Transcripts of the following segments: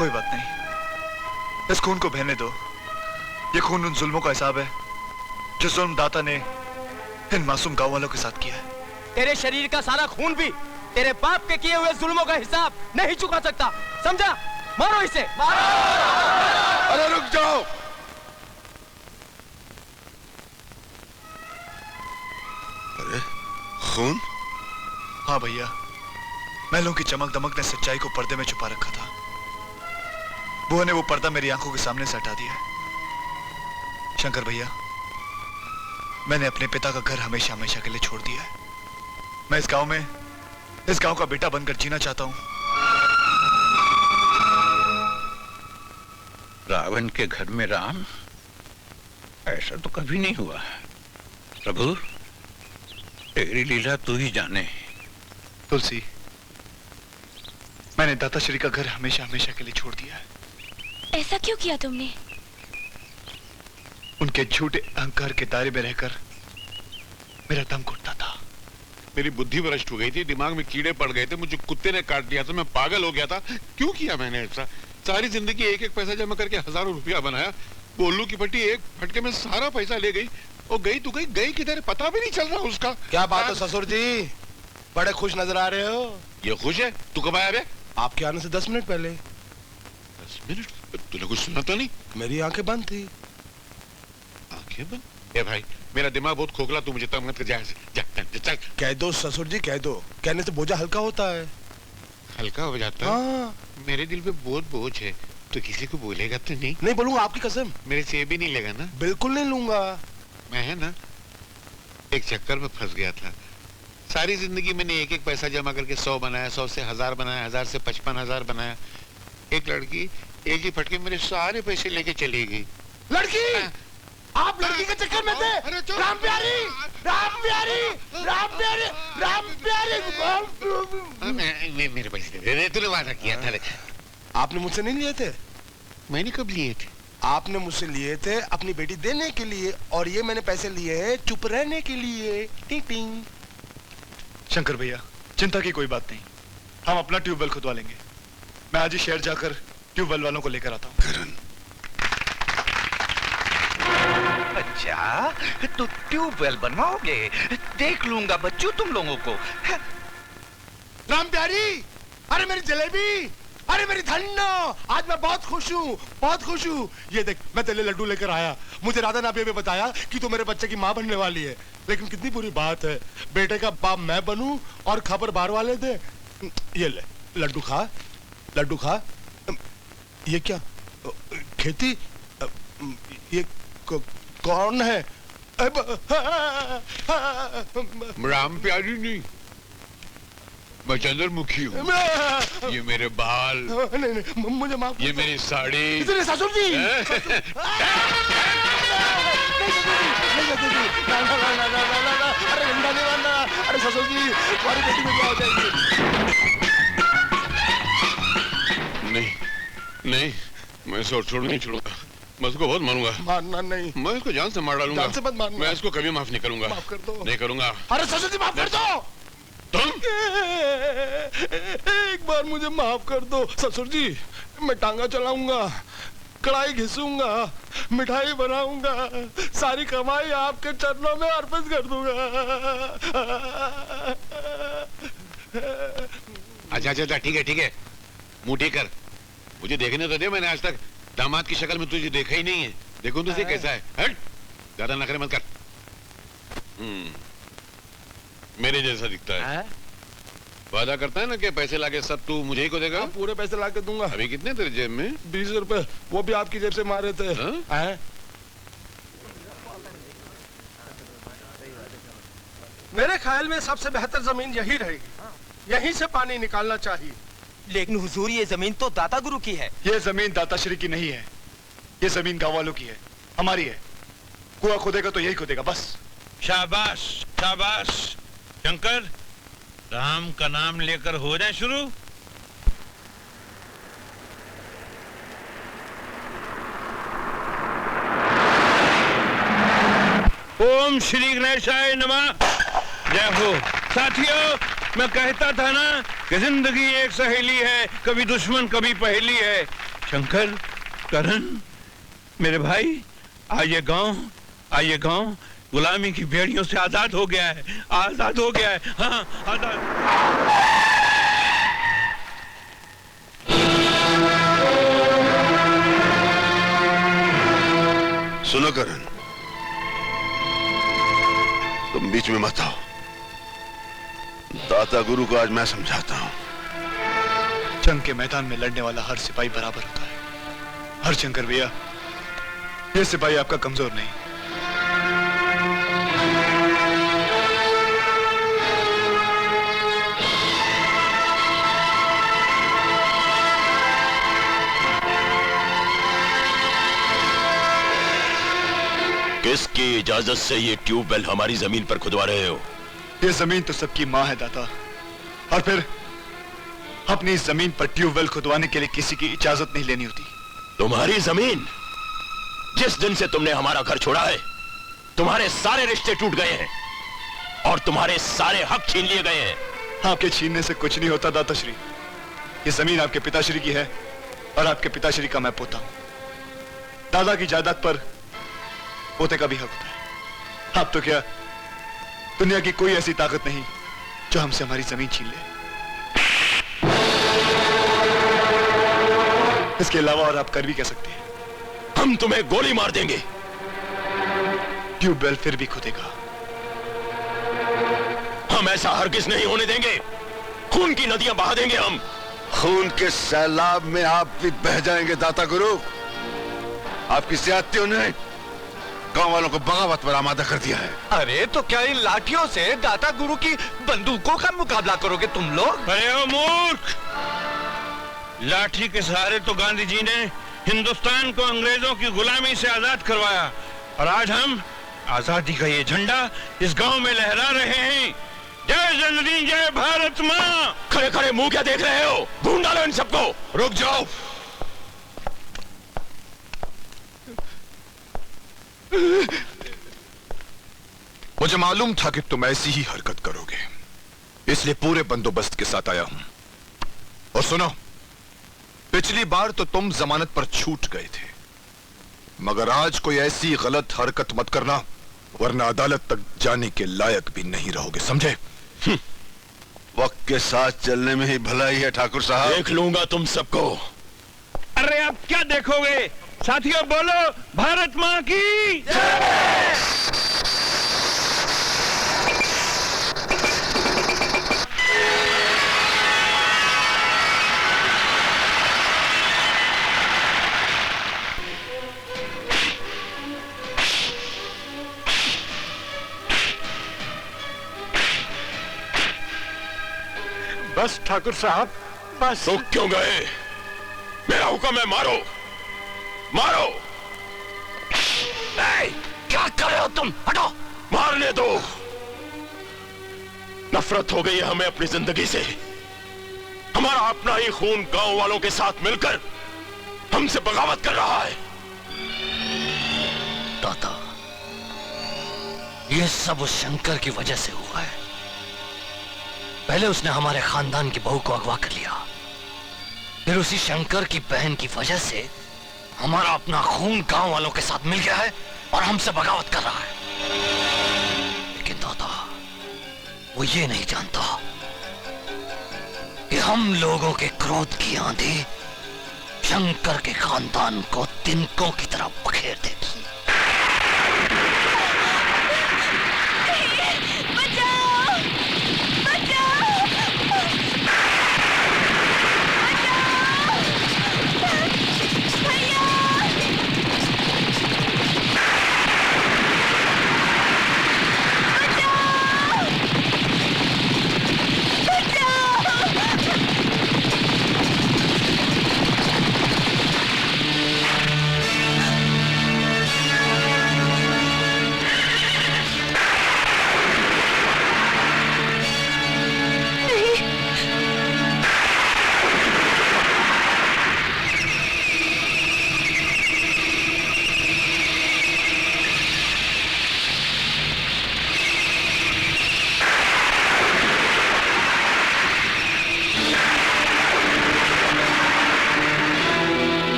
कोई बात नहीं, इस खून को बहने दो। ये खून उन जुल्मों का हिसाब है जो जुल्म दाता ने इन मासूम गांव वालों के साथ किया है। तेरे शरीर का सारा खून भी तेरे बाप के किए हुए जुल्मों का हिसाब नहीं चुका सकता, समझा? मारो इसे, मारो! अरे रुक जाओ। अरे खून? हाँ भैया, महलों की चमक दमक ने सच्चाई को पर्दे में छुपा रखा था। बुआ ने वो पर्दा मेरी आंखों के सामने से हटा दिया। शंकर भैया, मैंने अपने पिता का घर हमेशा हमेशा के लिए छोड़ दिया है। मैं इस गांव का बेटा बनकर जीना चाहता हूं। रावण के घर में राम, ऐसा तो कभी नहीं हुआ। प्रभु, तेरी लीला तू ही जाने। तुलसी, मैंने दाताश्री का घर हमेशा हमेशा के लिए छोड़ दिया है। ऐसा क्यों किया तुमने? उनके झूठे अहंकार के दायरे में रहकर मेरा दम घुटता था। मेरी बुद्धि भ्रष्ट हो गई थी, दिमाग में कीड़े पड़ गए थे, मुझे कुत्ते ने काट दिया था, मैं पागल हो गया था। क्यों किया मैंने ऐसा? सारी जिंदगी एक एक पैसा जमा करके हजारों रुपया बनाया। बोलू की पट्टी एक फटके में सारा पैसा ले गई। और गई तो गई किधर, पता भी नहीं चल रहा उसका। क्या बात है ससुर जी, बड़े खुश नजर आ रहे हो। ये खुश है? तू कब आया बे? आपके आने से 10 मिनट पहले। 10 मिनट? तूने कुछ सुना तो नहीं? मेरी आंखें बंद थी। आंखें बंद? ए भाई, मेरा दिमाग बहुत खोखला, तू मुझे तंग मत कर। जा चल। कह दो ससुर जी, कह दो। कहने से बोझा हल्का होता है। हल्का हो जाता है? हाँ। मेरे दिल पे बहुत बोझ है। तो किसी को बोलेगा तो नहीं? नहीं बोलूंगा, आपकी कसम। मेरे से भी नहीं लेगा ना? बिल्कुल नहीं लूंगा। मैं है ना, एक चक्कर में फंस गया था। सारी जिंदगी मैंने एक एक पैसा जमा करके 100 बनाया, 100 से 1000 बनाया, 1000 से 55,000 बनाया। एक लड़की एक ही फटके मेरे सारे पैसे लेके चली गई। लड़की? आप लड़की के चक्कर में थे? राम प्यारी, राम प्यारी, राम प्यारी, राम प्यारी। मेरे पैसे दे दे, तूने वादा किया था। आपने मुझसे नहीं लिए थे? मैंने कब लिए थे? आपने मुझसे लिए थे अपनी बेटी देने के लिए, और ये मैंने पैसे लिए हैं चुप रहने के लिए। टिंग टिंग। शंकर भैया, चिंता की कोई बात नहीं, हम अपना ट्यूबवेल खुदवा लेंगे। मैं आज ही शहर जाकर ट्यूबवेल वालों को लेकर आता हूँ। करण, अच्छा, तो ट्यूबवेल बनवाओगे? देख लूंगा बच्चों तुम लोगों को। राम प्यारी, अरे मेरी जलेबी, अरे मेरी धन्नो, आज मैं बहुत खुश हूँ, बहुत खुश हूँ। ये देख, मैं तेरे लड्डू लेकर आया। मुझे राधा नाबिया ने बताया कि तू मेरे बच्चे की माँ बनने वाली है। लेकिन कितनी बुरी बात है, बेटे का बाप मैं बनूं और खबर बाहर वाले दे। ये ले, लड्डू खा, लड्डू खा। ये क्या खेती? ये कौन है? राम प्यारी नहीं, मैं चंद्रमुखी हूँ। ये मेरे बाल। नहीं नहीं, मुझे माफ। ये मेरी साड़ी। ससुर जी। अरे ससुर जी, तुम्हारी बेटी में क्या हो जाएगी? नहीं, मैं इसको छोड़ नहीं छोड़ूंगा। मैं उसको बहुत मारूंगा। मारना नहीं, मैं इसको जान से मार डालूंगा। जान से मत मारना। मैं इसको कभी माफ नहीं करूंगा। माफ कर दो। नहीं करूंगा। अरे ससुर जी, माफ कर दो। तुम? एक बार मुझे माफ कर दो ससुर जी। मैं टांगा चलाऊंगा, कढ़ाई घिसूंगा, मिठाई बनाऊंगा, सारी कमाई आपके चरणों में अर्पित कर दूंगा। अच्छा, ठीक है, मुंह ठीक कर। मुझे देखने तो दे, मैंने आज तक दामाद की शक्ल में तुझे देखा ही नहीं है। देखो तुझे कैसा है। हट, ज्यादा नखरे मत कर। मेरे जैसा दिखता है। वादा करता है ना कि पैसे लाके सब तू मुझे ही को देगा। पूरे पैसे लाके दूंगा। अभी कितने तेरे जेब में? 20 रुपए, वो भी आपकी जेब से मारे थे। मेरे ख्याल में सबसे बेहतर जमीन यही रहेगी, यहीं से पानी निकालना चाहिए। लेकिन हुजूर, ये जमीन तो दाता गुरु की है। ये जमीन दाताश्री की नहीं है, ये जमीन गांव वालों की है, हमारी है। कुआं खोदेगा तो यही खोदेगा, बस। शाबाश शाबाश। शंकर, राम का नाम लेकर हो जाए शुरू। ओम श्री गणेशाय नमः। जय हो। साथियों, मैं कहता था ना कि जिंदगी एक सहेली है, कभी दुश्मन कभी पहेली है। शंकर, करण, मेरे भाई, आज ये गांव गुलामी की बेड़ियों से आजाद हो गया है, आजाद हो गया है। हाँ, आजाद। सुनो करण, तुम बीच में मत आओ। दाता गुरु को आज मैं समझाता हूं। जंग के मैदान में लड़ने वाला हर सिपाही बराबर होता है। हर शंकर भैया, ये सिपाही आपका कमजोर नहीं। किसकी इजाजत से ये ट्यूबवेल हमारी जमीन पर खुदवा रहे हो? ये जमीन तो सबकी माँ है दाता, और फिर अपनी जमीन पर ट्यूबवेल खुदवाने के लिए किसी की इजाजत नहीं लेनी होती। तुम्हारी जमीन? जिस दिन से तुमने हमारा घर छोड़ा है, तुम्हारे सारे रिश्ते टूट गए हैं और तुम्हारे सारे हक छीन लिए गए हैं। आपके छीनने से कुछ नहीं होता दाताश्री। ये जमीन आपके पिताश्री की है और आपके पिताश्री का मैं पोता हूं। दादा की जायदाद पर पोते का भी हक होता है। आप तो क्या, दुनिया की कोई ऐसी ताकत नहीं जो हमसे हमारी जमीन छीन ले। इसके अलावा और आप कर भी कह सकते हैं। हम तुम्हें गोली मार देंगे। ट्यूबवेल फिर भी खुदेगा। हम ऐसा हरगिज नहीं होने देंगे। खून की नदियां बहा देंगे हम। खून के सैलाब में आप भी बह जाएंगे दाता गुरु। आपकी ज्यादतियों ने गांव वालों को बगावत पर आमादा कर दिया है। अरे तो क्या इन लाठियों से दाता गुरु की बंदूकों का मुकाबला करोगे तुम लोग? अरे ओ मूर्ख, लाठी के सहारे तो गांधी जी ने हिंदुस्तान को अंग्रेजों की गुलामी से आजाद करवाया, और आज हम आजादी का ये झंडा इस गांव में लहरा रहे हैं। जय जननी, जय भारत माँ। खड़े खड़े मुंह क्या देख रहे हो? ढूंढ डालो इन सबको। रुक जाओ। मुझे मालूम था कि तुम ऐसी ही हरकत करोगे, इसलिए पूरे बंदोबस्त के साथ आया हूं। और सुनो, पिछली बार तो तुम जमानत पर छूट गए थे, मगर आज कोई ऐसी गलत हरकत मत करना, वरना अदालत तक जाने के लायक भी नहीं रहोगे, समझे? वक्त के साथ चलने में ही भलाई है ठाकुर साहब। देख लूंगा तुम सबको। अरे आप क्या देखोगे? साथियों बोलो, भारत माँ की जय। बस ठाकुर साहब, बस। रुक क्यों गए? मेरा हुक्म है, मारो मारो। क्या कर रहे हो तुम? हटो। मारने दो। नफरत हो गई है हमें अपनी जिंदगी से। हमारा अपना ही खून गांव वालों के साथ मिलकर हमसे बगावत कर रहा है। दादा, ये सब उस शंकर की वजह से हुआ है। पहले उसने हमारे खानदान की बहू को अगवा कर लिया, फिर उसी शंकर की बहन की वजह से हमारा अपना खून गांव वालों के साथ मिल गया है और हमसे बगावत कर रहा है। लेकिन दादा, वो ये नहीं जानता कि हम लोगों के क्रोध की आंधी शंकर के खानदान को तिनकों की तरह बखेर देगी।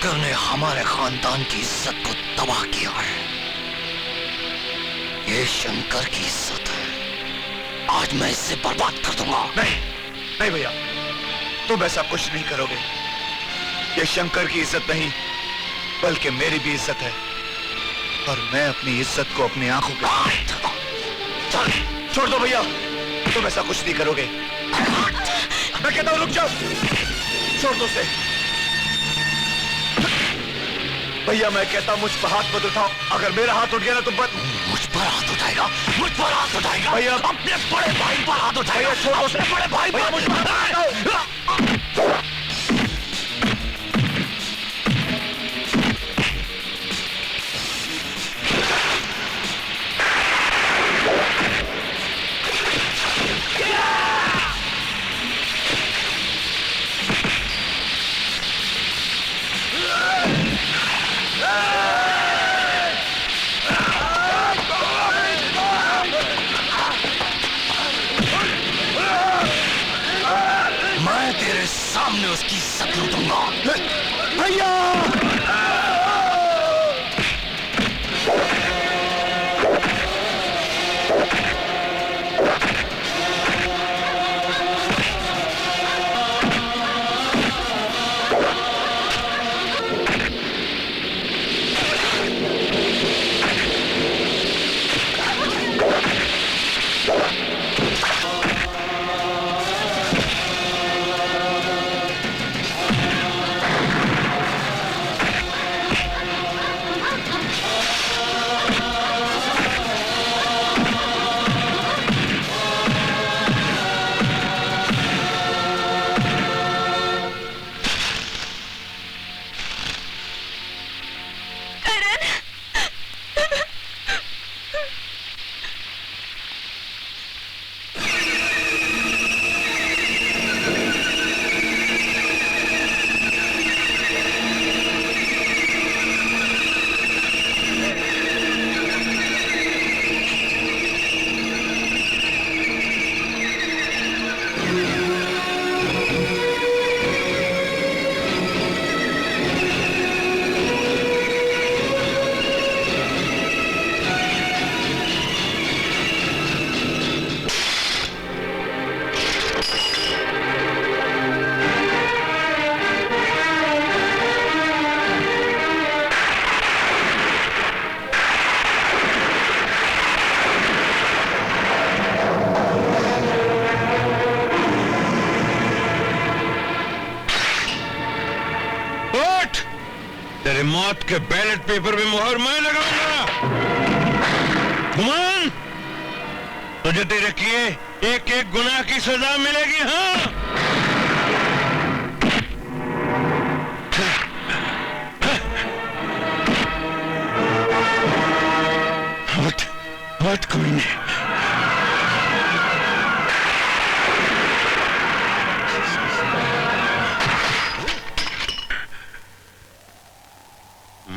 शंकर ने हमारे खानदान की इज्जत को तबाह किया है। ये शंकर की इज्जत है, आज मैं इसे बर्बाद कर दूंगा। नहीं नहीं भैया, तुम ऐसा कुछ नहीं करोगे। ये शंकर की इज्जत नहीं बल्कि मेरी भी इज्जत है, और मैं अपनी इज्जत को अपनी आंखों के चल छोड़ दो भैया, तुम ऐसा कुछ नहीं करोगे। मैं कहता हूं रुक जाओ, छोड़ दो उसे। भैया मैं कहता हूं मुझ पर हाथ मत उठाओ, अगर मेरा हाथ उठ गया ना तुम पर। मुझ पर हाथ उठाएगा, मुझ पर हाथ उठाएगा भैया, अपने बड़े भाई पर हाथ उठाएगा। भैया छोड़ दो उसे। अपने बड़े भाई भैया पर मुझ पर हाथ उठाओ। मैं तेरे सामने उसकी इज्जत लूटूंगा। भैया तेरे मौत के बैलेट पेपर में मुहर मैं लगाऊंगा। गुमान, तुझे तेरे किए एक एक गुनाह की सजा मिलेगी। हाँ, हट कोई नहीं।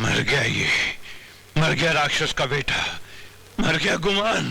मर गया ये, मर गया राक्षस का बेटा, मर गया गुमान।